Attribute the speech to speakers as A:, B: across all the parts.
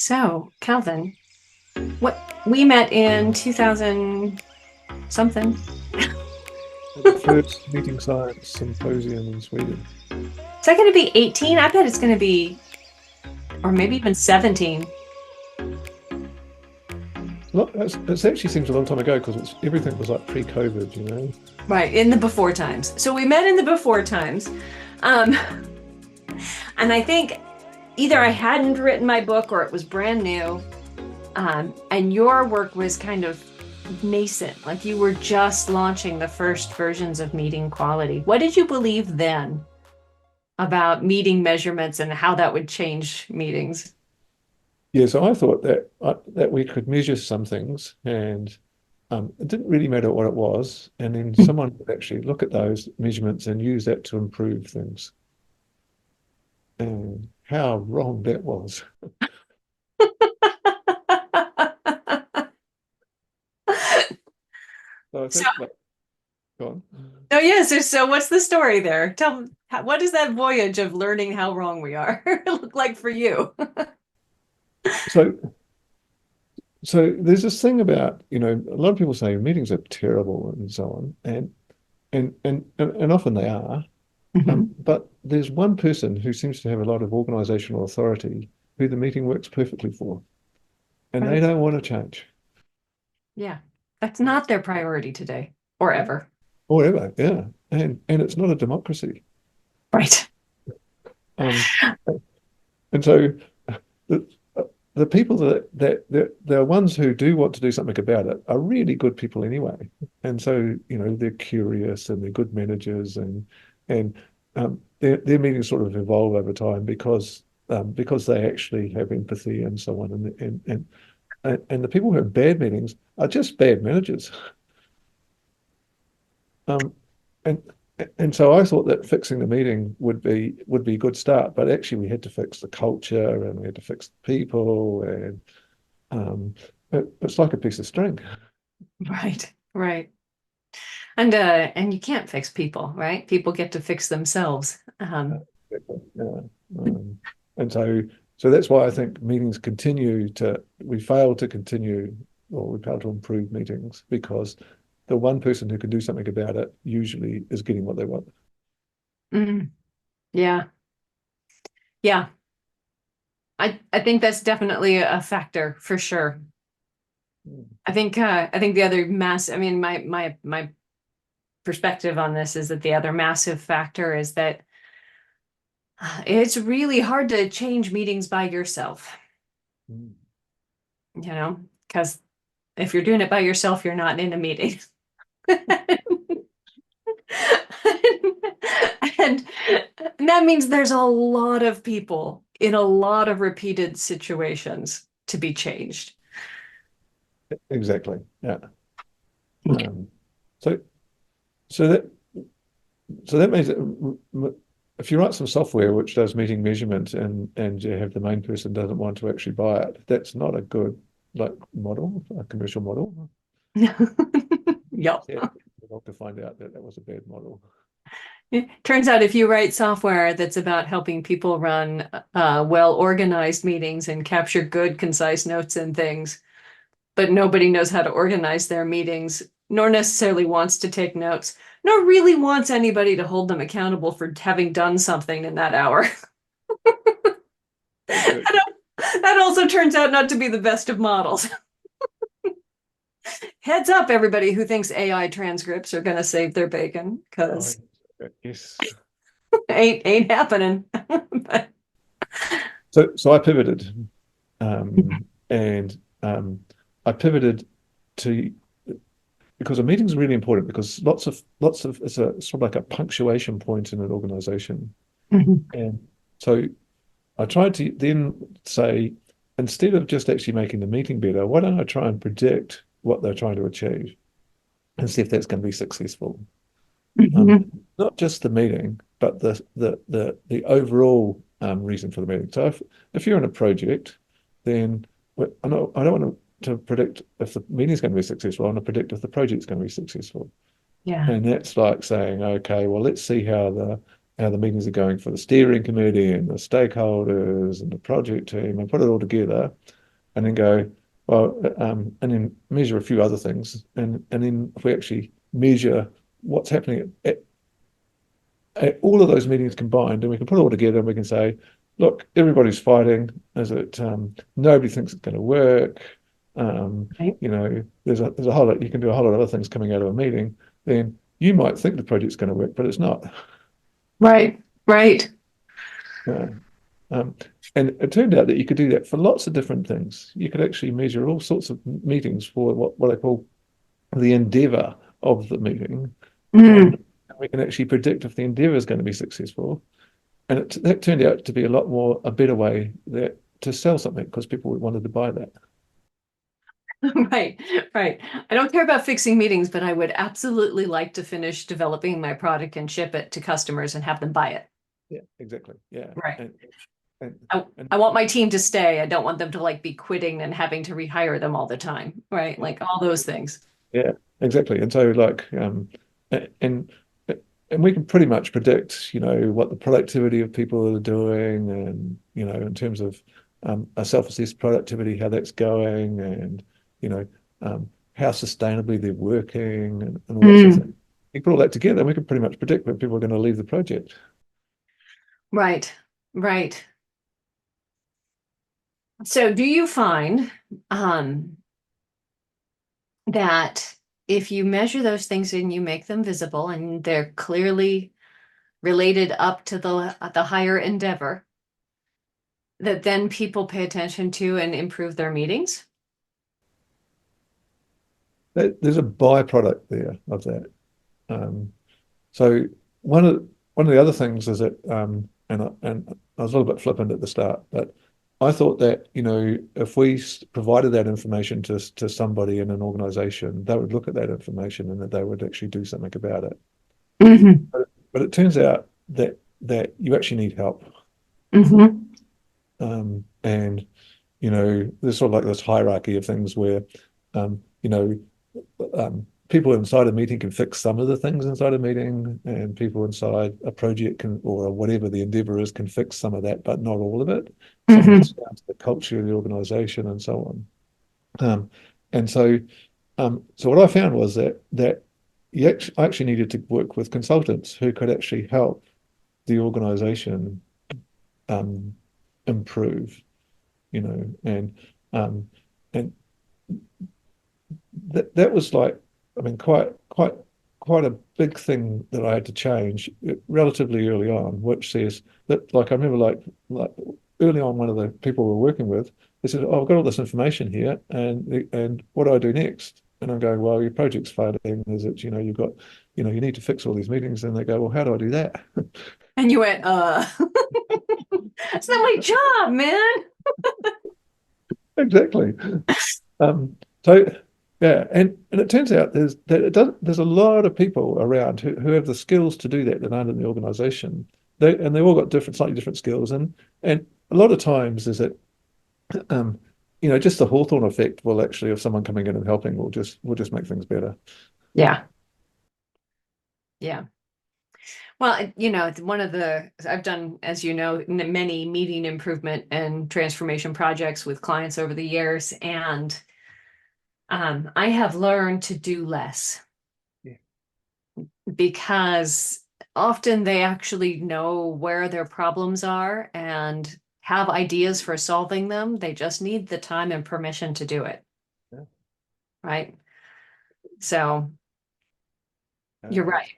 A: So, Kelvin, what we met in 2000 something.
B: At the first meeting science symposium in Sweden.
A: Is that going to be 18? I bet it's going to be, or maybe even 17.
B: It actually seems a long time ago because everything was like pre-COVID, you know.
A: Right, in the before times. So we met in the before times. Um, and I think either I hadn't written my book or it was brand new. And your work was kind of nascent, like you were just launching the first versions of meeting quality. What did you believe then about meeting measurements and how that would change meetings?
B: Yeah, so I thought that we could measure some things, and it didn't really matter what it was, and then someone would actually look at those measurements and use that to improve things. And how wrong that was. So I
A: So,
B: think, like, go on.
A: oh yes, so what's the story there? What does that voyage of learning how wrong we are look like for you?
B: So, so there's this thing about, a lot of people say meetings are terrible and so on, and often they are.
A: Mhm.
B: But there's one person who seems to have a lot of organizational authority who the meeting works perfectly for, and they
A: Right.
B: don't want to change.
A: Yeah. That's not their priority today or
B: Yeah.
A: ever.
B: Or ever, yeah. And it's not a democracy.
A: Right.
B: Um, and so the the people that the ones who do want to do something about it are really good people anyway. And so, they're curious and they're good managers and their meetings sort of evolve over time because they actually have empathy and so on. And the people who have bad meetings are just bad managers. Um, and and so I thought that fixing the meeting would be a good start, but actually we had to fix the culture and we had to fix the people, and it's like a piece of string.
A: Right. Right. And you can't fix people, right? People get to fix themselves.
B: Yeah. Um, and so that's why I think meetings we fail to continue, or we fail to improve meetings because the one person who can do something about it usually is getting what they want.
A: Mm, yeah. Yeah. I think that's definitely a factor for sure. I think the other I mean my perspective on this is that the other massive factor is that it's really hard to change meetings by yourself,
B: Mm.
A: because if you're doing it by yourself, you're not in a meeting. And that means there's a lot of people in a lot of repeated situations to be changed.
B: Exactly. Yeah. Um, so so that so that means that if you write some software which does meeting measurement and you have the main person doesn't want to actually buy it, that's not a good model, a commercial model.
A: Yep.
B: Yeah, we'll have to find out that that was a bad model.
A: It turns out if you write software that's about helping people run well-organized meetings and capture good, concise notes and things, but nobody knows how to organize their meetings, nor necessarily wants to take notes, nor really wants anybody to hold them accountable for having done something in that hour.
B: Exactly.
A: That also turns out not to be the best of models. Heads up, everybody who thinks AI transcripts are going to save their bacon,
B: Oh,
A: because
B: yes.
A: ain't happening. But,
B: So I pivoted, and I pivoted to because a meeting is really important because lots of it's a sort of like a punctuation point in an organization. And so I tried to then say, instead of just actually making the meeting better, why don't I try and predict what they're trying to achieve and see if that's going to be successful? Um, Not just the meeting, but the overall reason for the meeting. So if you're in a project, then I don't want to predict if the meeting is going to be successful. I want to predict if the project is going to be successful.
A: yeah.
B: And that's like saying, okay, well, let's see how how the meetings are going for the steering committee and the stakeholders and the project team, and put it all together, and then go, well, and then measure a few other things, and then if we actually measure what's happening at all of those meetings combined, and we can put it all together, and we can say, look, everybody's fighting. Is it nobody thinks it's going to work?
A: Right.
B: There's a whole lot, you can do a whole lot of other things coming out of a meeting. Then you might think the project's going to work, but it's not.
A: Right. Right.
B: Uh, um, and it turned out that you could do that for lots of different things. You could actually measure all sorts of meetings for what I call the endeavor of the meeting. And
A: Mm.
B: we can actually predict if the endeavor is going to be successful. And that turned out to be a better way to sell something, because people wanted to buy that.
A: Right, right. I don't care about fixing meetings, but I would absolutely like to finish developing my product and ship it to customers and have them buy it.
B: Yeah, exactly. Yeah.
A: Right.
B: And,
A: I,
B: and
A: I want my team to stay. I don't want them to like be quitting and having to rehire them all the time. Right. Like all those things.
B: yeah, exactly. And so and and we can pretty much predict, what the productivity of people are doing, and, in terms of a self-assessed productivity, how that's going, and, how sustainably they're working, and all that sort of
A: Mm.
B: thing. You put all that together, and we can pretty much predict when people are going to leave the project.
A: Right, right. So do you find that if you measure those things and you make them visible and they're clearly related up to the higher endeavor, that then people pay attention to and improve their meetings?
B: There's a byproduct there of that. Um, So one of one of the other things is that, and I was a little bit flippant at the start, but I thought that, if we provided that information to somebody in an organization, they would look at that information and that they would actually do something about it.
A: Hmm.
B: But it turns out that you actually need help.
A: Hmm.
B: And there's sort of like this hierarchy of things where, um, you know, people inside a meeting can fix some of the things inside a meeting, and people inside a project can, or whatever the endeavor is, can fix some of that, but not all of it. Some of
A: Hmm.
B: it's down to the culture of the organization and so on. And so what I found was that I actually needed to work with consultants who could actually help the organization um, improve, and um, and that was like, I mean, quite a big thing that I had to change relatively early on, which says that, like, I remember, like early on, one of the people we were working with, they said, "Oh, I've got all this information here, and what do I do next?" And I'm going, "Well, your project's failing. Is it, you've got, you need to fix all these meetings." And they go, "Well, how do I do that?"
A: And you went, that's not my job, man.
B: Exactly. So yeah, and it turns out there's a lot of people around who have the skills to do that aren't in the organization. They've all got slightly different skills, and a lot of times is that um, just the Hawthorne effect will actually, of someone coming in and helping, will just make things better.
A: Yeah. Yeah. Well, one of I've done, as you know, many meeting improvement and transformation projects with clients over the years, and I have learned to do less
B: Yeah.
A: because often they actually know where their problems are and have ideas for solving them. They just need the time and permission to do it,
B: Yeah.
A: right? So you're right.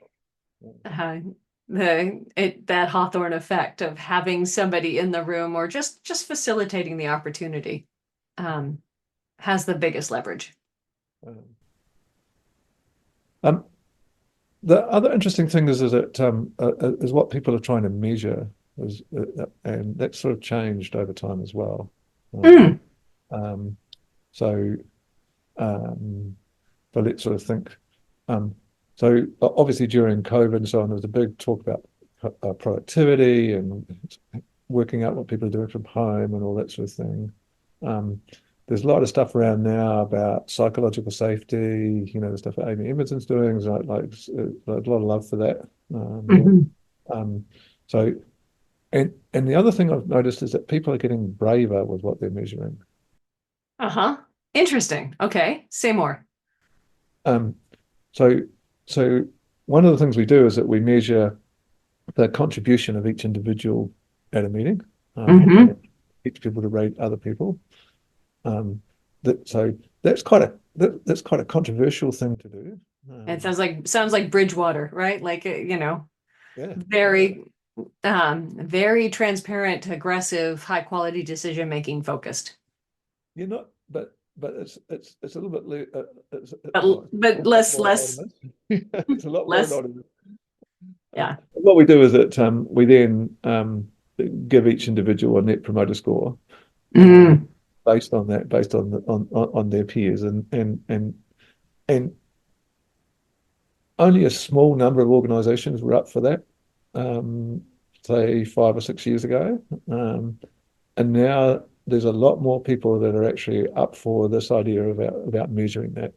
B: That's yeah.
A: uh, that Hawthorne effect of having somebody in the room or just facilitating the opportunity um, has the biggest leverage.
B: Um, um, the other interesting thing is that is what people are trying to measure, and that's sort of changed over time as well. Um,
A: Mm.
B: um, so um, but let's sort of think. Um, so obviously during COVID and so on, there was a big talk about productivity and working out what people are doing from home and all that sort of thing. Um, there's a lot of stuff around now about psychological safety, the stuff that Amy Edmondson's doing, is like a lot of love for that.
A: Mhm.
B: Um, So, and the other thing I've noticed is that people are getting braver with what they're measuring.
A: Uh-huh. Interesting. Okay. Say more.
B: Um, so, so one of the things we do is that we measure the contribution of each individual at a meeting,
A: Mm-hmm.
B: and teach people to rate other people. Um, so that's quite a controversial thing to do.
A: It sounds like Bridgewater, right? Like
B: Yeah, yeah,
A: very very transparent, aggressive, high quality decision making focused.
B: you're not, but it's a little bit
A: But
B: well,
A: but
B: a lot
A: less
B: more
A: less
B: anonymous. It's a lot more
A: less
B: anonymous.
A: yeah.
B: What we do is that we then give each individual a net promoter score, um,
A: Mm.
B: based on that, based on on their peers, and only a small number of organisations were up for that, um, say 5 or 6 years ago, and now there's a lot more people that are actually up for this idea about measuring that.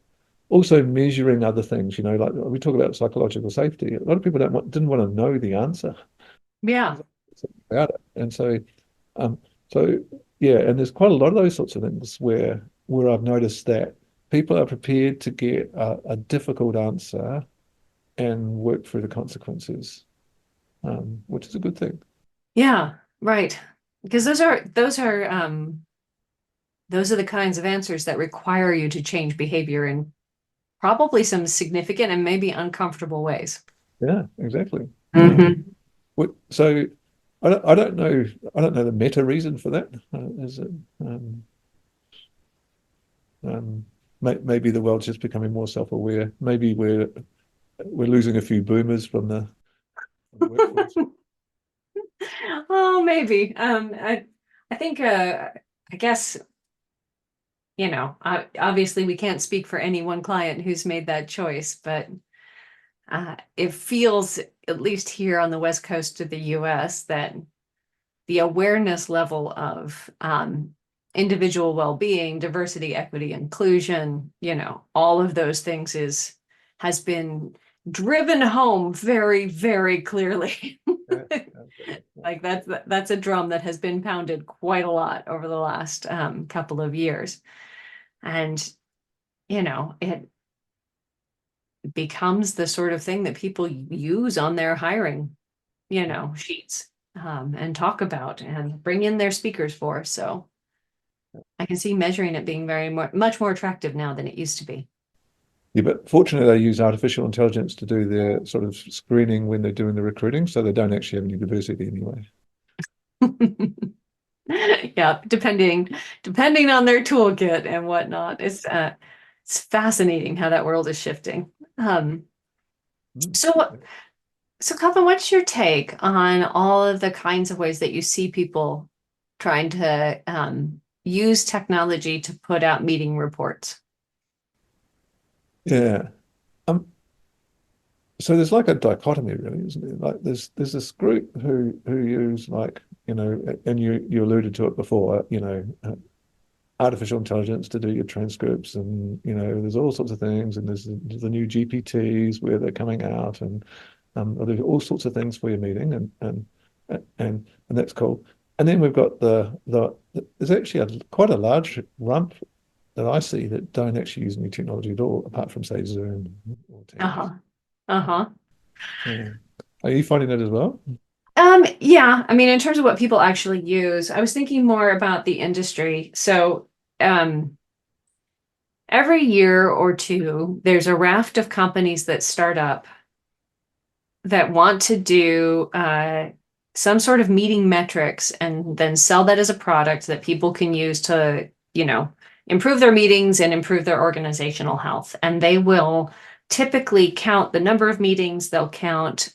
B: Also measuring other things, like we talk about psychological safety. A lot of people didn't want to know the answer
A: Yeah.
B: about it, and um, so yeah, and there's quite a lot of those sorts of things where I've noticed that people are prepared to get a difficult answer and work through the consequences, which is a good thing.
A: Yeah, right. Because those are the kinds of answers that require you to change behavior in probably some significant and maybe uncomfortable ways.
B: Yeah, exactly.
A: Hmm.
B: So I don't know the meta reason for that. Is it um, maybe the world's just becoming more self-aware? Maybe we're losing a few boomers from the workforce.
A: Oh, maybe. I think I guess, obviously we can't speak for any one client who's made that choice, but it feels, at least here on the West Coast of the US, that the awareness level of individual well-being, diversity, equity, inclusion, all of those things has been driven home very, very clearly.
B: Yeah, absolutely. Yeah.
A: Like that's a drum that has been pounded quite a lot over the last couple of years. And, it becomes the sort of thing that people use on their hiring, sheets, and talk about and bring in their speakers for. So I can see measuring it being much more attractive now than it used to be.
B: Yeah, but fortunately, they use artificial intelligence to do their sort of screening when they're doing the recruiting, so they don't actually have any diversity anyway.
A: Yeah, depending on their toolkit and whatnot. It's fascinating how that world is shifting. Um,
B: Mm.
A: so so Kelvin, what's your take on all of the kinds of ways that you see people trying to use technology to put out meeting reports?
B: Yeah. Um, so there's like a dichotomy, really, isn't there? Like there's this group who use, like, and you alluded to it before, artificial intelligence to do your transcripts, and there's all sorts of things, and there's the new GPTs where they're coming out, and there's all sorts of things for your meeting, and that's cool. And then we've got there's actually quite a large rump that I see that don't actually use any technology at all, apart from, say, Zoom or Teams.
A: Uh-huh. Uh-huh.
B: Yeah. Are you finding that as well?
A: Yeah, I mean, in terms of what people actually use, I was thinking more about the industry. So, um, every year or two, there's a raft of companies that start up that want to do some sort of meeting metrics and then sell that as a product that people can use to, improve their meetings and improve their organizational health. And they will typically count the number of meetings, they'll count,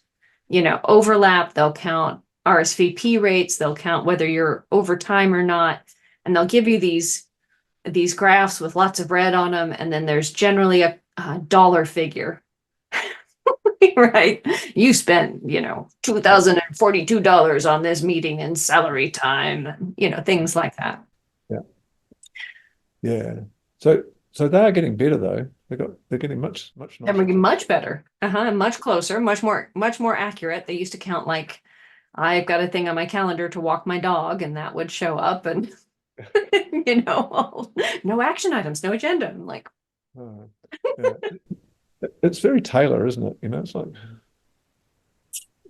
A: overlap, they'll count RSVP rates, they'll count whether you're over time or not, and they'll give you these graphs with lots of red on them, and then there's generally a dollar figure. Right. You spent,
B: Yeah.
A: $2,042 on this meeting in salary time, things like that.
B: Yeah. Yeah. So they are getting better though. They're getting much
A: And we're
B: nicer
A: getting
B: to.
A: much better. And much closer, much more accurate. They used to count like I've got a thing on my calendar to walk my dog, and that would show up, and no action items, no agenda. I'm like,
B: Uh, yeah. It's very Taylor, isn't it? It's like,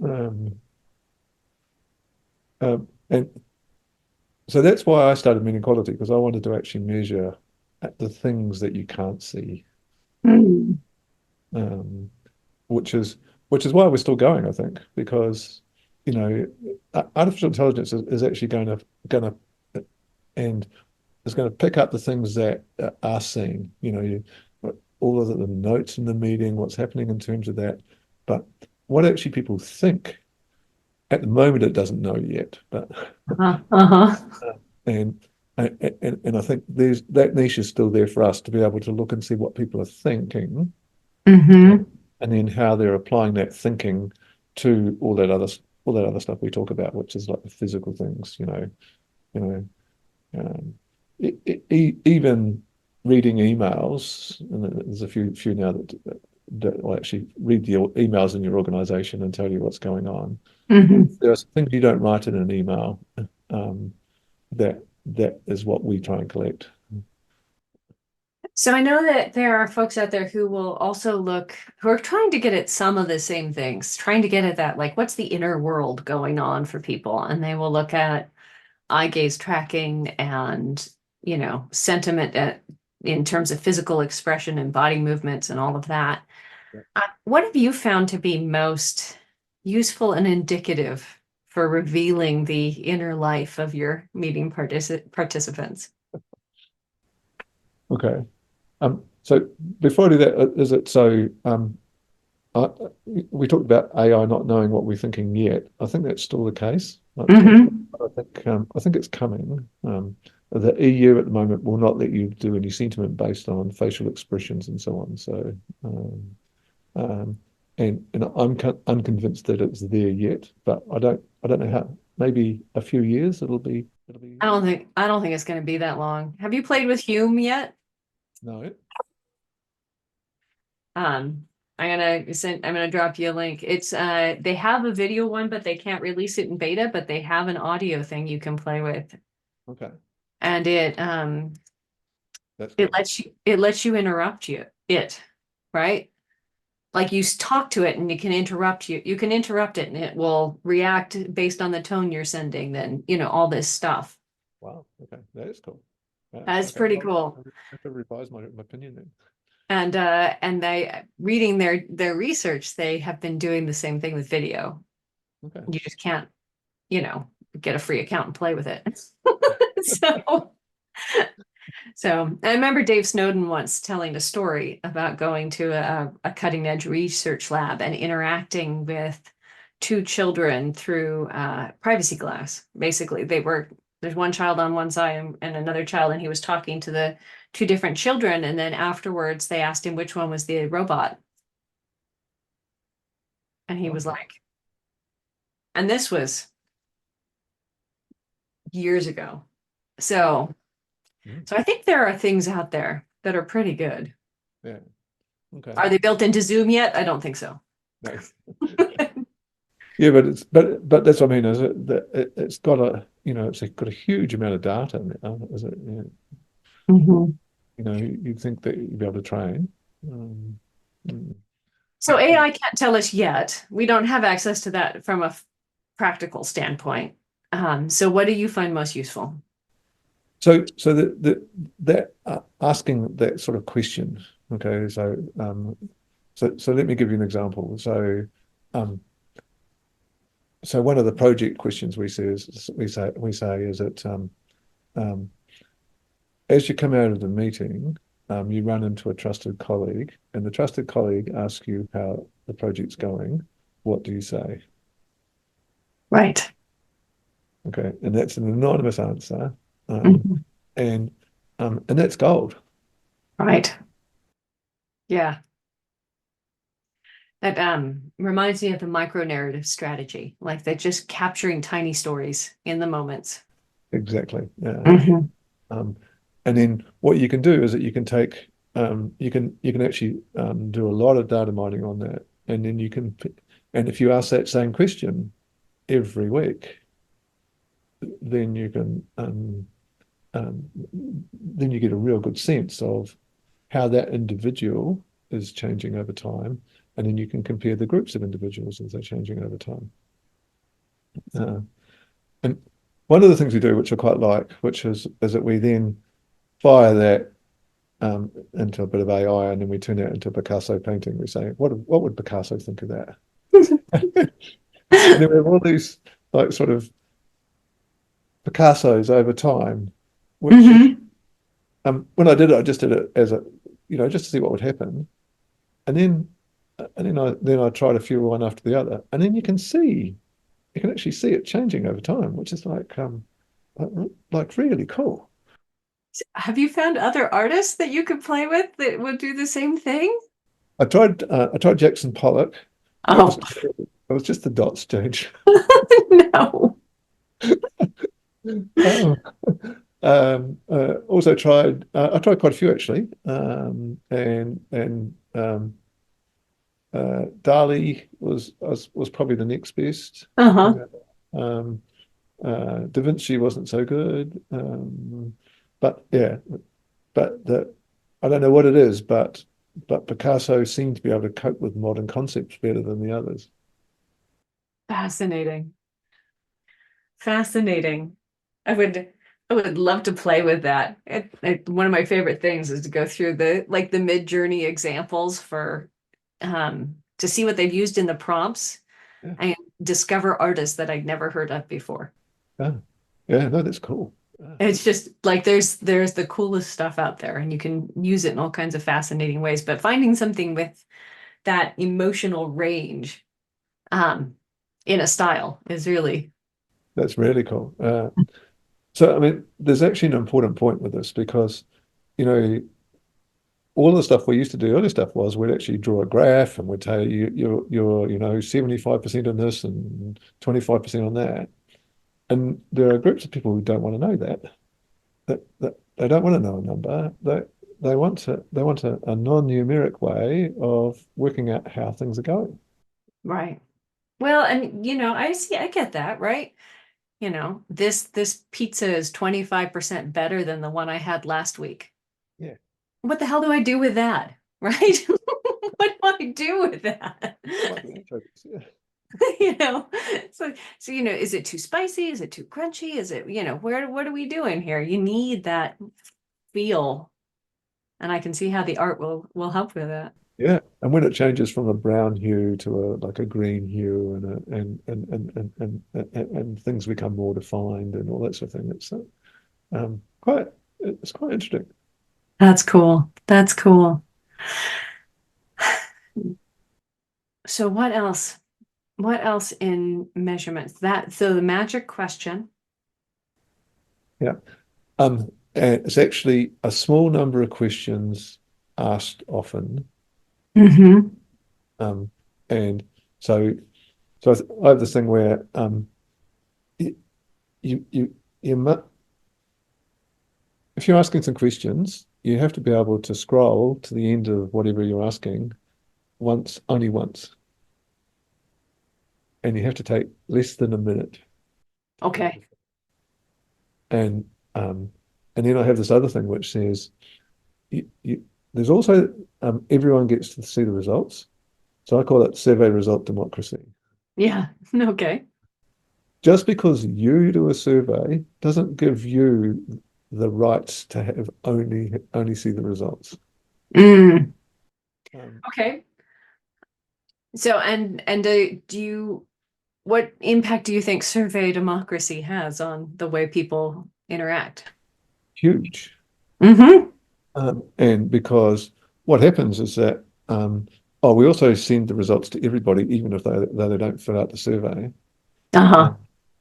B: um, and so that's why I started meaning quality, because I wanted to actually measure at the things that you can't see,
A: mm,
B: um, which is why we're still going, I think, because artificial intelligence is actually going to and is going to pick up the things that are seen. All of the notes in the meeting, what's happening in terms of that, but what actually people think at the moment it doesn't know yet. But
A: uh-huh.
B: and and I think there's that niche is still there for us to be able to look and see what people are thinking,
A: Mm-hmm.
B: and then how they're applying that thinking to all that other stuff we talk about, which is like the physical things, you know, um, even reading emails, and there's a few now that will actually read the emails in your organization and tell you what's going on.
A: Mm-hmm.
B: There are some things you don't write in an email, um, that is what we try and collect.
A: So I know that there are folks out there who will also who are trying to get at some of the same things, trying to get at that, like what's the inner world going on for people, and they will look at eye gaze tracking and sentiment in terms of physical expression and body movements and all of that. What have you found to be most useful and indicative for revealing the inner life of your meeting participants?
B: Okay. So before I do that, is it so? I, we talked about AI not knowing what we're thinking yet. I think that's still the case.
A: Mm-hmm.
B: I think it's coming. The EU at the moment will not let you do any sentiment based on facial expressions and so on. So, um, and I'm unconvinced that it's there yet. But I don't know how. Maybe a few years it'll be.
A: I don't think it's going to be that long. Have you played with Hume yet?
B: No.
A: Um, I'm gonna drop you a link. It's they have a video one, but they can't release it in beta, but they have an audio thing you can play with.
B: Okay.
A: And
B: That's
A: it
B: good.
A: lets you interrupt right? Like you talk to it and it can interrupt you. You can interrupt it and it will react based on the tone you're sending, then, all this stuff.
B: Wow. Okay. That is cool.
A: That's
B: Okay.
A: pretty
B: I'll
A: cool.
B: have to revise my opinion then.
A: And they reading their research, they have been doing the same thing with video.
B: Okay.
A: You just can't, you know, get a free account and play with it. So So I remember Dave Snowden once telling a story about going to a cutting edge research lab and interacting with two children through privacy glass. Basically, there's one child on one side and another child, and he was talking to the two different children. And then afterwards, they asked him which one was the robot. And he was
B: Oh,
A: like, and this was years ago. So,
B: mm,
A: so I think there are things out there that are pretty good.
B: yeah. Okay.
A: Are they built into Zoom yet? I don't think so.
B: No. Yeah, but that's what I mean. Is it that it's got got a huge amount of data now, is it? Yeah.
A: Mhm.
B: You'd think that you'd be able to train. Um, mm,
A: So AI can't tell us yet. We don't have access to that from a practical standpoint. So what do you find most useful?
B: so that asking that sort of question. Okay, so let me give you an example. So one of the project questions we say is that um, as you come out of the meeting, you run into a trusted colleague, and the trusted colleague asks you how the project's going. What do you say?
A: Right.
B: Okay, and that's an anonymous answer,
A: Mhm.
B: and and that's gold.
A: Right. Yeah. That reminds me of the micro narrative strategy, like they're just capturing tiny stories in the moments.
B: Exactly. Yeah.
A: Mhm.
B: Um, and then what you can do is that you can take you can actually do a lot of data mining on that, and then and if you ask that same question, every week, then you can then you get a real good sense of how that individual is changing over time, and then you can compare the groups of individuals as they're changing over time. And one of the things we do, which I quite like, which is that we then fire that into a bit of AI, and then we turn it into a Picasso painting. We say, what would Picasso think of that? And then we have all these like sort of Picassos over time, which when I did it, I just did it as a, just to see what would happen. And then I tried a few one after the other. And then you can actually see it changing over time, which is like really cool.
A: Have you found other artists that you could play with that would do the same thing?
B: I tried Jackson Pollock.
A: Oh,
B: It was just the dots change.
A: no.
B: Also tried. I tried quite a few actually, and Dali was probably the next best.
A: Uh-huh.
B: Da Vinci wasn't so good, but yeah, I don't know what it is, but Picasso seemed to be able to cope with modern concepts better than the others.
A: Fascinating. Fascinating. I would love to play with that. One of my favorite things is to go through the mid-journey examples to see what they've used in the prompts
B: Yeah.
A: and discover artists that I'd never heard of before.
B: Yeah, no, that's cool.
A: It's just like there's the coolest stuff out there, and you can use it in all kinds of fascinating ways. But finding something with that emotional range in a style is really
B: That's really cool. So, I mean, there's actually an important point with this because, you know, all the stuff we used to do, early stuff was we'd actually draw a graph and we'd tell you you're 75% on this and 25% on that. And there are groups of people who don't want to know that they don't want to know a number. They want a non-numeric way of working out how things are going.
A: right. Well, and I get that, right? This pizza is 25% better than the one I had last week.
B: Yeah.
A: What the hell do I do with that? Right? What do I do with that? Is it too spicy? Is it too crunchy? Is it, what are we doing here? You need that feel. And I can see how the art will help with that.
B: Yeah, and when it changes from a brown hue to a green hue and things become more defined and all that sort of thing, it's quite interesting.
A: That's cool. That's cool. So what else? What else in measurements? So the magic question.
B: Yeah. And it's actually a small number of questions asked often.
A: Mm-hmm.
B: And so I have this thing where if you're asking some questions, you have to be able to scroll to the end of whatever you're asking only once. And you have to take less than a minute.
A: Okay.
B: And then I have this other thing which says there's also everyone gets to see the results. So I call it survey result democracy.
A: Yeah. Okay.
B: Just because you do a survey doesn't give you the rights to have only see the results.
A: Okay. So what impact do you think survey democracy has on the way people interact?
B: Huge.
A: Mm-hmm.
B: And because what happens is that we also send the results to everybody, even if they don't fill out the survey.
A: Uh-huh.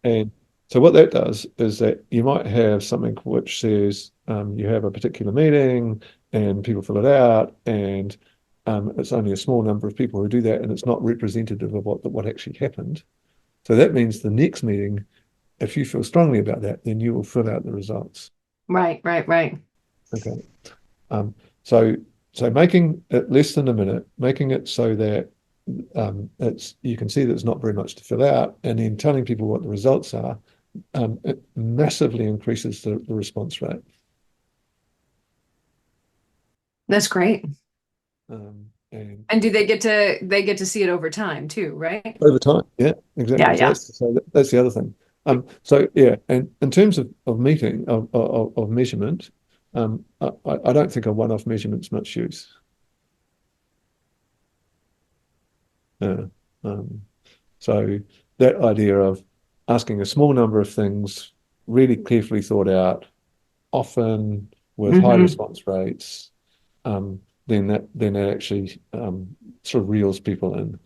B: And so what that does is that you might have something which says you have a particular meeting and people fill it out, and it's only a small number of people who do that, and it's not representative of what actually happened. So that means the next meeting, if you feel strongly about that, then you will fill out the results.
A: Right.
B: Okay. So making it less than a minute, making it so that it's you can see there's not very much to fill out, and then telling people what the results are, it massively increases the response rate.
A: That's great.
B: And
A: And do they get to see it over time too, right?
B: over time, yeah,
A: Yeah,
B: exactly. So
A: yeah.
B: that's the other thing. So yeah, and in terms of meeting of measurement, I don't think a one-off measurement's much use. Uh, um, so that idea of asking a small number of things, really carefully thought out, often with high
A: Hmm.
B: response rates, then that actually sort of reels people in.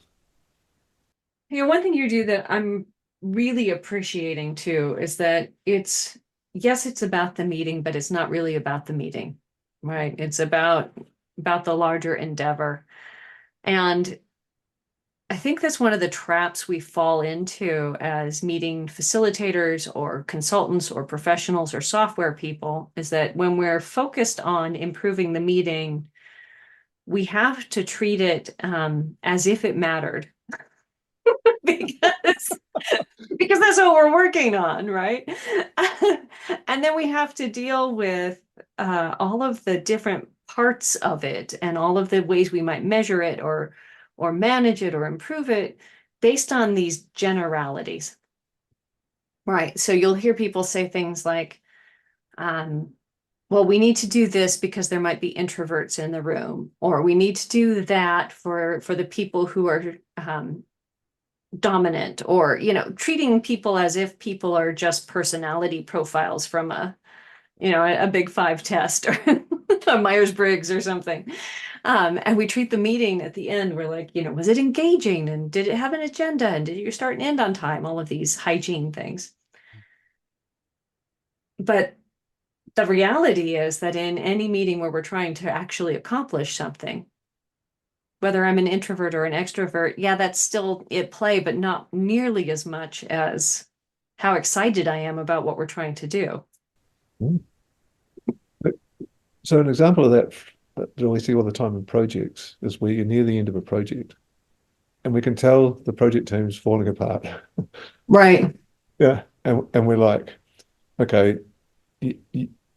A: One thing you do that I'm really appreciating too is that yes, it's about the meeting, but it's not really about the meeting, right? It's about the larger endeavor. And I think that's one of the traps we fall into as meeting facilitators or consultants or professionals or software people is that when we're focused on improving the meeting, we have to treat it as if it mattered because because that's what we're working on, right? And then we have to deal with all of the different parts of it and all of the ways we might measure it or manage it or improve it based on these generalities. Right. So you'll hear people say things like, um, well, we need to do this because there might be introverts in the room, or we need to do that for the people who are dominant, or treating people as if people are just personality profiles from a big five test or a Myers-Briggs or something. And we treat the meeting at the end, we're like, was it engaging, and did it have an agenda, and did you start and end on time, all of these hygiene things. But the reality is that in any meeting where we're trying to actually accomplish something, whether I'm an introvert or an extrovert, yeah, that's still at play, but not nearly as much as how excited I am about what we're trying to do.
B: So an example of that we see all the time in projects is where you're near the end of a project and we can tell the project team's falling apart.
A: Right.
B: Yeah. And we're like, okay,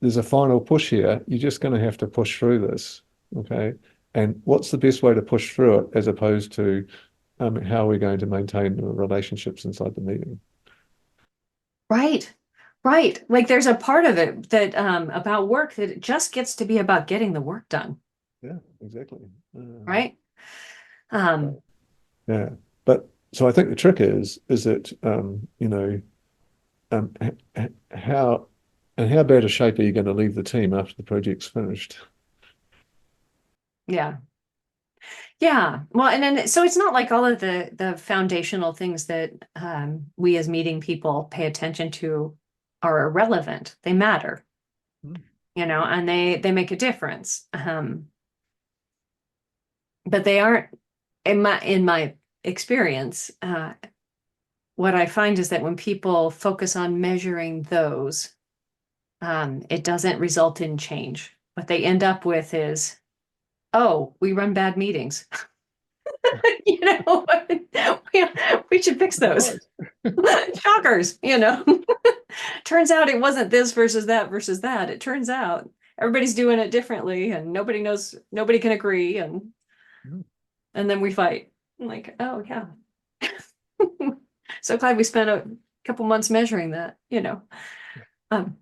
B: there's a final push here. You're just going to have to push through this. Okay. And what's the best way to push through it as opposed to how are we going to maintain the relationships inside the meeting?
A: Right. Right. Like there's a part of it that about work that it just gets to be about getting the work done.
B: Yeah, exactly.
A: Right. Um,
B: Yeah. But so I think the trick is that um, how how bad a shape are you going to leave the team after the project's finished?
A: yeah. Yeah. Well, and then so it's not like all of the foundational things that we as meeting people pay attention to are irrelevant. They matter,
B: Mm.
A: and they make a difference. But they aren't in my experience. What I find is that when people focus on measuring those, it doesn't result in change. What they end up with is, oh, we run bad meetings. you know, we, we should fix those.
B: Surprise.
A: Shockers. Turns out it wasn't this versus that versus that. It turns out everybody's doing it differently and nobody knows, nobody can agree.
B: Mm.
A: And then we fight. I'm like, oh, yeah. So glad we spent a couple months measuring that. Um,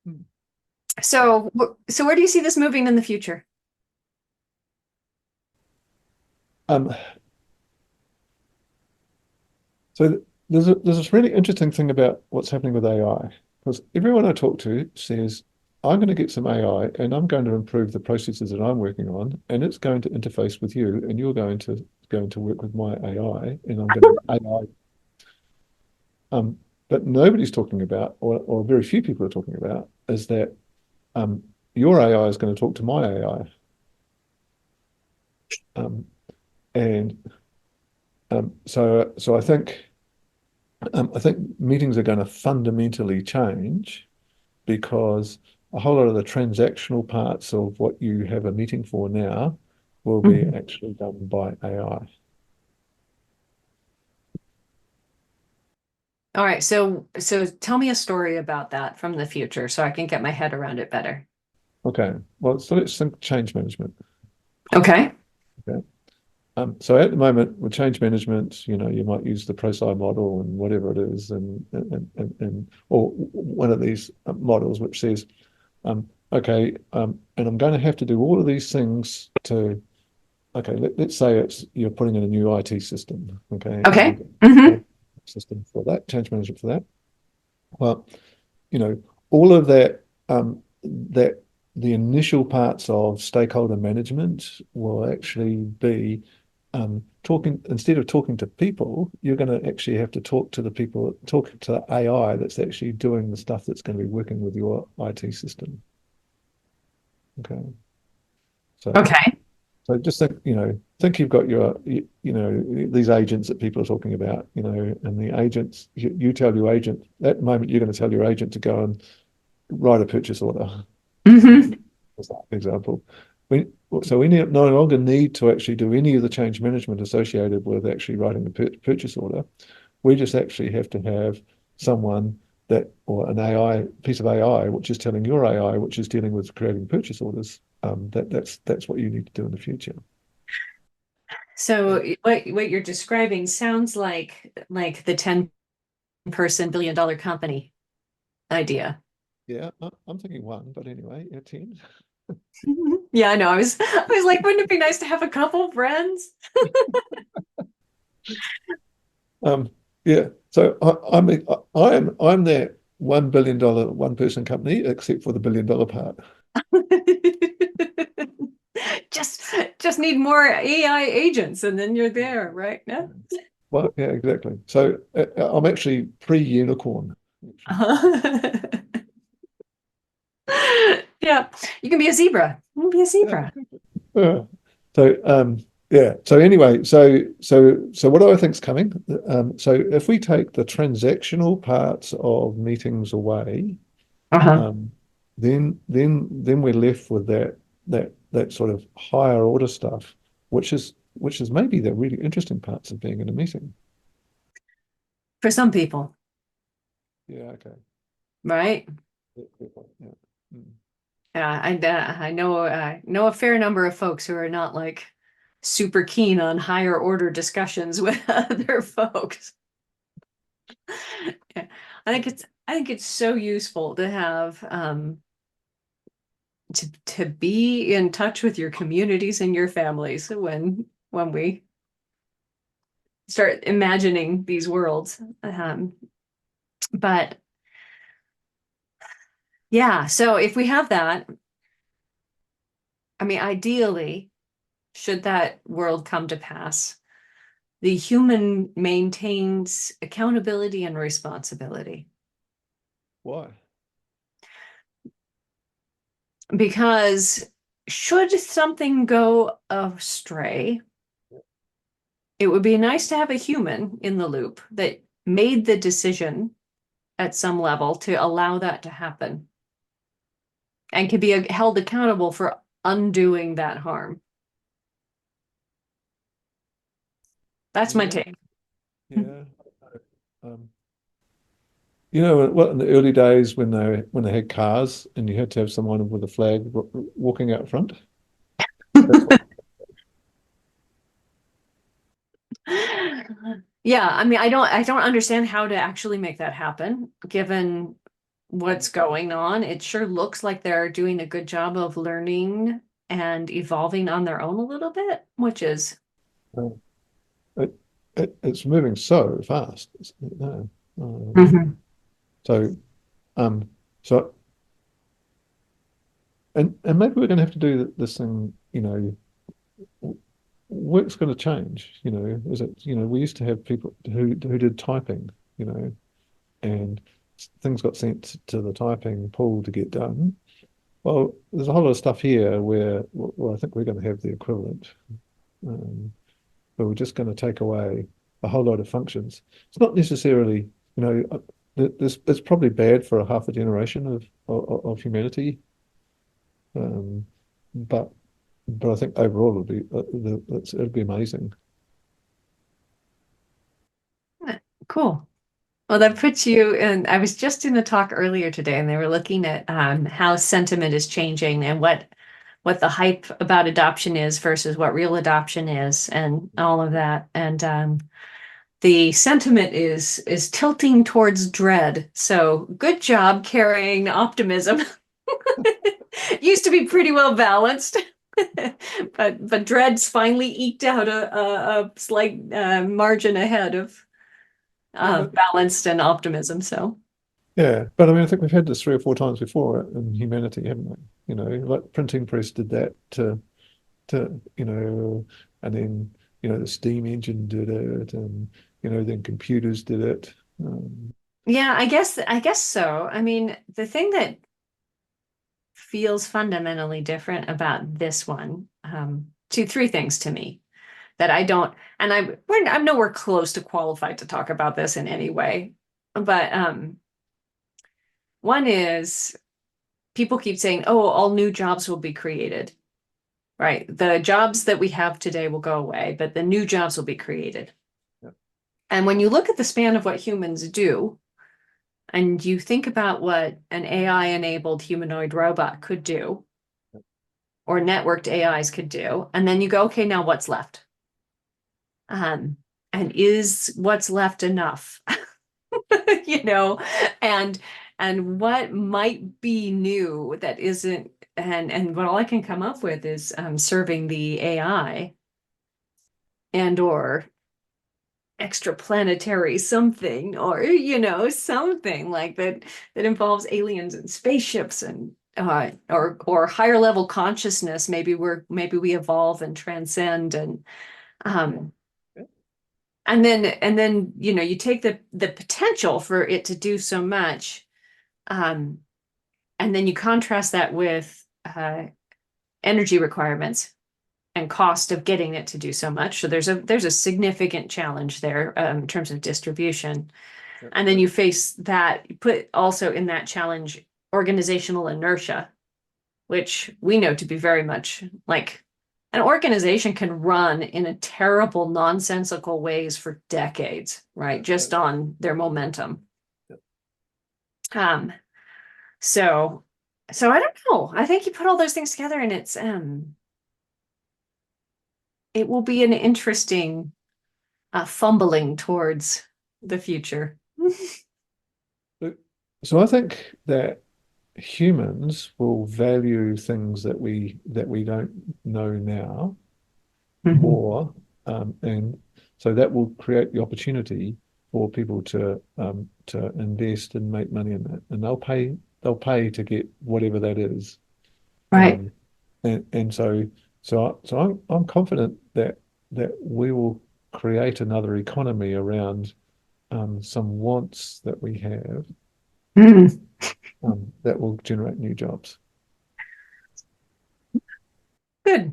B: Mm.
A: so where do you see this moving in the future?
B: Um, so there's this really interesting thing about what's happening with AI because everyone I talk to says I'm going to get some AI and I'm going to improve the processes that I'm working on and it's going to interface with you and you're going to work with my AI and I'm going to AI. But nobody's talking about, or very few people are talking about, is that um, your AI is going to talk to my AI. Um, and so I think meetings are going to fundamentally change because a whole lot of the transactional parts of what you have a meeting for now will be
A: Mhm.
B: actually done by AI.
A: All right. So tell me a story about that from the future so I can get my head around it better.
B: Okay, well, so let's think change management.
A: Okay.
B: Okay. So at the moment with change management, you might use the ProSci model and whatever it is, and or one of these models which says, okay, and I'm going to have to do all of these things to, okay, let's say you're putting in a new IT system, okay, and
A: Okay.
B: you've got a
A: Hmm.
B: system for that, change management for that. Well, all of that, that the initial parts of stakeholder management will actually be talking, instead of talking to people, you're going to actually have to talk to the people, talk to the AI that's actually doing the stuff that's going to be working with your IT system. Okay. So,
A: Okay.
B: so just think, think you've got these agents that people are talking about, and the agents, you tell your agent, at the moment, you're going to tell your agent to go and write a purchase order.
A: Hmm.
B: As that example. We, so we no longer need to actually do any of the change management associated with actually writing the purchase order. We just actually have to have someone or an AI piece of AI, which is telling your AI, which is dealing with creating purchase orders. That's what you need to do in the future.
A: So what you're describing sounds like the 10-person billion-dollar company idea.
B: Yeah, I'm thinking one, but anyway, yeah, 10.
A: Yeah, I know. I was like, wouldn't it be nice to have a couple friends?
B: Um, yeah. So I'm that $1 billion one person company, except for the $1 billion part.
A: Just just need more AI agents and then you're there, right? Yeah.
B: Well, yeah, exactly. So I'm actually pre-unicorn. Actually.
A: Yeah. You can be a zebra. You can be a
B: Yeah.
A: zebra.
B: Yeah. So yeah. So anyway, so what do I think's coming? So if we take the transactional parts of meetings away,
A: Uh-huh.
B: um, then we're left with that sort of higher order stuff, which is maybe the really interesting parts of being in a meeting.
A: For some people,
B: Yeah. Okay.
A: right?
B: Yeah. Good point. Yeah. Mm.
A: I know a fair number of folks who are not like super keen on higher order discussions with other folks. Yeah. I think it's so useful to have to be in touch with your communities and your families when we start imagining these worlds. But yeah, so if we have that, I mean, ideally, should that world come to pass, the human maintains accountability and responsibility.
B: Why?
A: Because should something go astray, it would be nice to have a human in the loop that made the decision at some level to allow that to happen and can be held accountable for undoing that harm. That's my
B: Yeah.
A: take.
B: Yeah. Um, well, in the early days when they had cars and you had to have someone with a flag walking out front. That's what.
A: Yeah, I mean, I don't understand how to actually make that happen, given what's going on. It sure looks like they're doing a good job of learning and evolving on their own a little bit, which is
B: uh, it, it's moving so fast. No,
A: Mhm.
B: so um, so and maybe we're going to have to do this thing. Work's going to change. Is it? We used to have people who did typing. And things got sent to the typing pool to get done. Well, there's a whole lot of stuff here where, well, I think we're going to have the equivalent, but we're just going to take away a whole lot of functions. It's not necessarily, it's probably bad for a half a generation of humanity, um, but I think overall it'll be amazing.
A: Cool. Well, that puts you in. I was just in a talk earlier today, and they were looking at how sentiment is changing and what the hype about adoption is versus what real adoption is, and all of that. And the sentiment is tilting towards dread. So good job carrying optimism. Used to be pretty well balanced. But dread's finally eked out a slight margin ahead of balanced and optimism. So
B: Yeah, but I mean, I think we've had this 3 or 4 times before in humanity, haven't we? Like printing press did that to and then the steam engine did it, and then computers did it.
A: yeah, I guess so. I mean, the thing that feels fundamentally different about this one, three things to me that I don't, and I'm nowhere close to qualified to talk about this in any way, but one is people keep saying, oh, all new jobs will be created, right? The jobs that we have today will go away, but the new jobs will be created.
B: Yeah.
A: And when you look at the span of what humans do, and you think about what an AI-enabled humanoid robot could do, or networked AIs could do, and then you go, okay, now what's left? And is what's left enough? You know, and what might be new that isn't, and what all I can come up with is serving the AI and or extraplanetary something, or something like that involves aliens and spaceships and or higher level consciousness. Maybe we evolve and transcend, um and then you take the potential for it to do so much, and then you contrast that with energy requirements and cost of getting it to do so much. So there's a significant challenge there in terms of distribution. And then you face that, you put also in that challenge organizational inertia, which we know to be very much like an organization can run in a terrible, nonsensical ways for decades, right? Just on their momentum. So I don't know. I think you put all those things together and it will be an interesting fumbling towards the future.
B: So I think that humans will value things that we don't know now more, and so that will create the opportunity for people to invest and make money in that, and they'll pay to get whatever that is,
A: Right.
B: and so I'm confident that we will create another economy around some wants that we have, that will generate new jobs.
A: Good.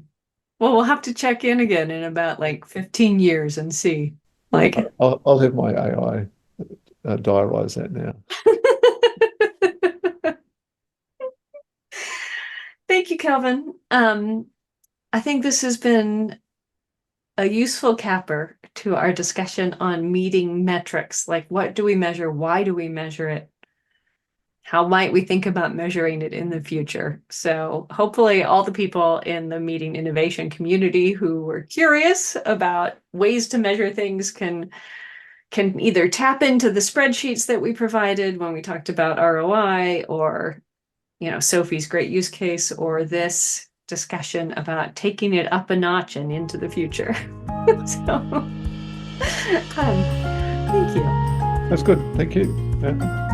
A: Well, we'll have to check in again in about like 15 years and see. Like,
B: I'll have my AI diarize that now.
A: Thank you, Kelvin. I think this has been a useful capper to our discussion on meeting metrics. Like, what do we measure? Why do we measure it? How might we think about measuring it in the future? So hopefully all the people in the meeting innovation community who were curious about ways to measure things can either tap into the spreadsheets that we provided when we talked about ROI, or Sophie's great use case, or this discussion about taking it up a notch and into the future. So thank you.
B: That's good. Thank you. Yeah.